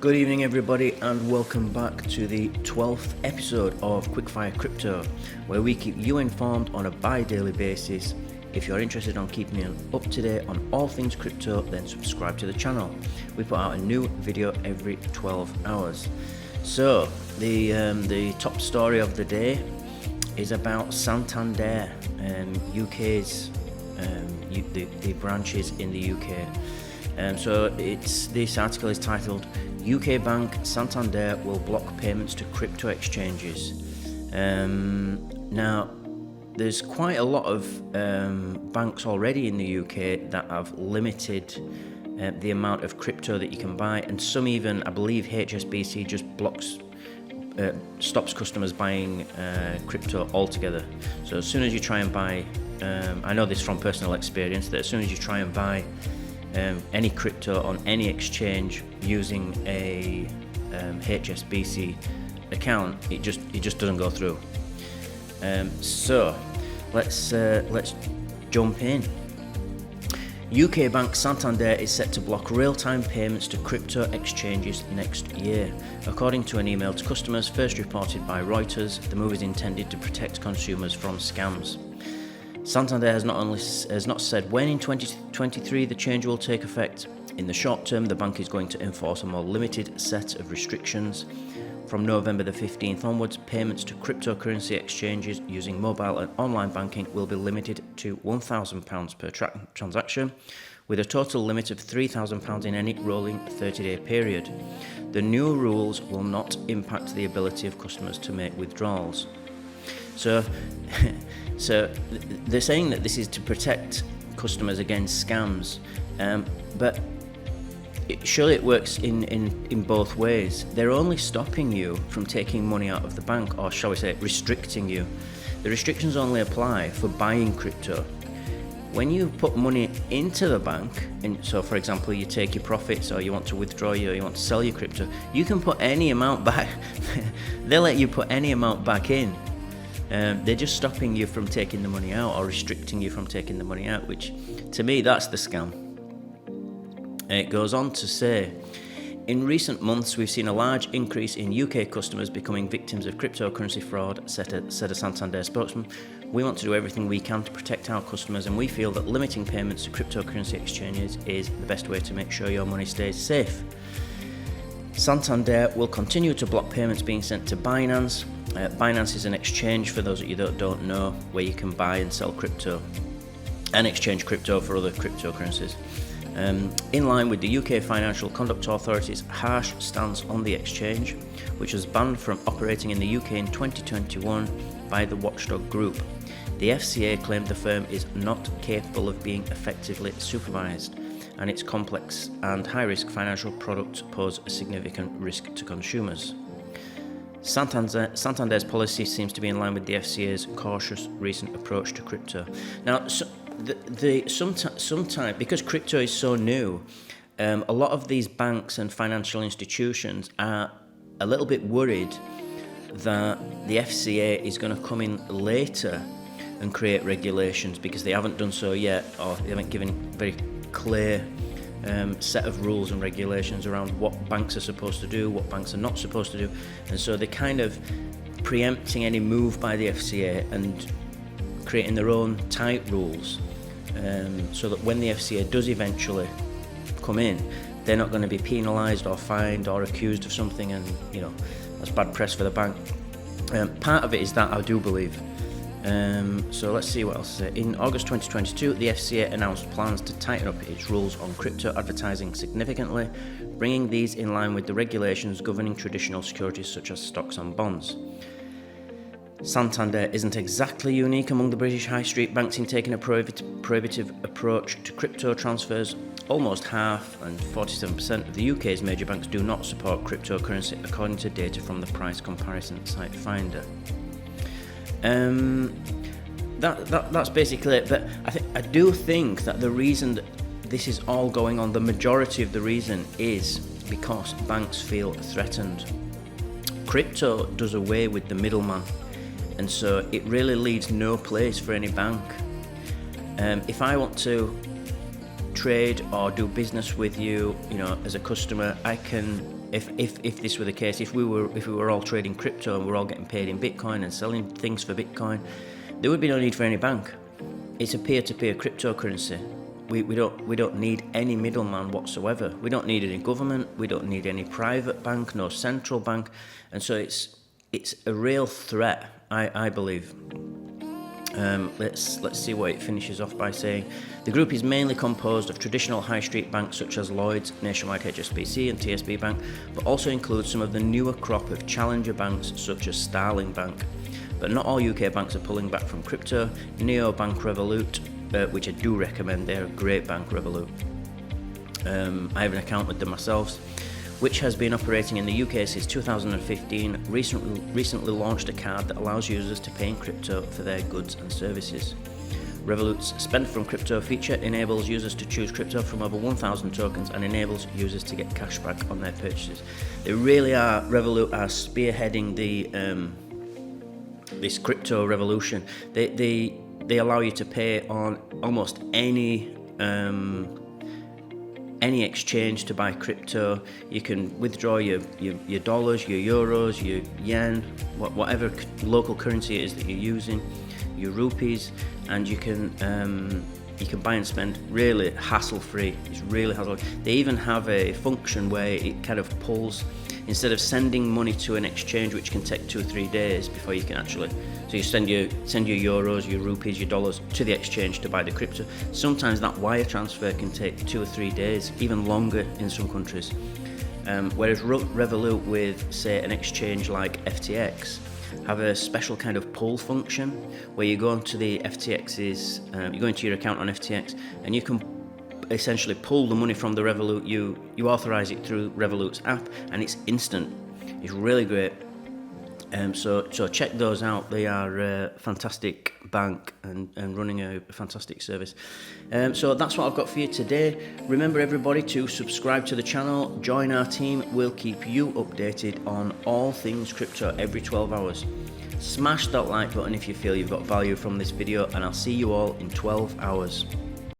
Good evening, everybody, and welcome back to the 12th episode of Quickfire Crypto, where we keep you informed on a bi-daily basis. If you're interested in keeping up to date on all things crypto, then subscribe to the channel. We put out a new video every 12 hours. So, the top story of the day is about Santander, UK's the branches in the UK. So this article is titled UK Bank Santander will block payments to crypto exchanges. Now, there's quite a lot of banks already in the UK that have limited the amount of crypto that you can buy, and some even, I believe HSBC just stops customers buying crypto altogether. So as soon as you try and buy, I know this from personal experience, that as soon as you try and buy any crypto on any exchange using a HSBC account, it just doesn't go through. So let's jump in. UK Bank Santander is set to block real-time payments to crypto exchanges next year. According to an email to customers first reported by Reuters, the move is intended to protect consumers from scams. Santander has not said when in 2023 the change will take effect. In the short term, the bank is going to enforce a more limited set of restrictions. From November the 15th onwards, payments to cryptocurrency exchanges using mobile and online banking will be limited to £1,000 per transaction, with a total limit of £3,000 in any rolling 30-day period. The new rules will not impact the ability of customers to make withdrawals. So they're saying that this is to protect customers against scams, but surely it works in both ways. They're only stopping you from taking money out of the bank, or shall we say restricting you. The restrictions only apply for buying crypto. When you put money into the bank, and so for example you take your profits, or you want to withdraw you want to sell your crypto, you can put any amount back. They'll let you put any amount back in. They're just stopping you from taking the money out, or restricting you from taking the money out, which to me that's the scam. It goes on to say, in recent months we've seen a large increase in UK customers becoming victims of cryptocurrency fraud, said a Santander spokesman. We want to do everything we can to protect our customers, and we feel that limiting payments to cryptocurrency exchanges is the best way to make sure your money stays safe. Santander will continue to block payments being sent to Binance. Binance is an exchange, for those of you that don't know, where you can buy and sell crypto and exchange crypto for other cryptocurrencies. In line with the UK Financial Conduct Authority's harsh stance on the exchange, which was banned from operating in the UK in 2021 by the watchdog group. The FCA claimed the firm is not capable of being effectively supervised, and its complex and high-risk financial products pose a significant risk to consumers. Santander's policy seems to be in line with the FCA's cautious recent approach to crypto. Now, sometimes because crypto is so new, a lot of these banks and financial institutions are a little bit worried that the FCA is going to come in later and create regulations, because they haven't done so yet, or they haven't given very clear set of rules and regulations around what banks are supposed to do, what banks are not supposed to do, and so they're kind of preempting any move by the FCA and creating their own tight rules, so that when the FCA does eventually come in, they're not going to be penalised or fined or accused of something, and that's bad press for the bank. Part of it is that, I do believe. So let's see what else. In August 2022, the FCA announced plans to tighten up its rules on crypto advertising significantly, bringing these in line with the regulations governing traditional securities such as stocks and bonds. Santander isn't exactly unique among the British high street banks in taking a prohibitive approach to crypto transfers. Almost half, and 47% of the UK's major banks do not support cryptocurrency, according to data from the price comparison site Finder. That's basically it. But I do think that the reason that this is all going on, the majority of the reason, is because banks feel threatened. Crypto does away with the middleman, and so it really leaves no place for any bank. If I want to trade or do business with you, as a customer, I can if this were the case, if we were all trading crypto and we're all getting paid in Bitcoin and selling things for Bitcoin, there would be no need for any bank. It's a peer-to-peer cryptocurrency. We don't need any middleman whatsoever. We don't need any government. We don't need any private bank, no central bank, and so it's a real threat, I believe. Let's see what it finishes off by saying. The group is mainly composed of traditional high street banks such as Lloyds, Nationwide HSBC and TSB Bank, but also includes some of the newer crop of challenger banks such as Starling Bank. But not all UK banks are pulling back from crypto. Neobank Revolut, which I do recommend, they're a great bank, Revolut. I have an account with them myself, which has been operating in the UK since 2015, recently launched a card that allows users to pay in crypto for their goods and services. Revolut's Spend from Crypto feature enables users to choose crypto from over 1,000 tokens and enables users to get cash back on their purchases. They really are, Revolut are spearheading this crypto revolution. They allow you to pay on almost any exchange to buy crypto. You can withdraw your dollars, your euros, your yen, whatever local currency it is that you're using, your rupees, and you can buy and spend really hassle-free. It's really hassle-free. They even have a function where it kind of pulls, instead of sending money to an exchange, which can take 2 or 3 days before you can actually, so you send your euros, your rupees, your dollars to the exchange to buy the crypto. Sometimes that wire transfer can take 2 or 3 days, even longer in some countries. Whereas Revolut with, say, an exchange like FTX, have a special kind of pull function where you go into the FTX's, you go into your account on FTX and you can essentially pull the money from the Revolut. You authorize it through Revolut's app and it's instant. It's really great. So check those out. They are a fantastic bank and running a fantastic service. So that's what I've got for you today. Remember everybody to subscribe to the channel, join our team. We'll keep you updated on all things crypto every 12 hours. Smash that like button if you feel you've got value from this video, and I'll see you all in 12 hours.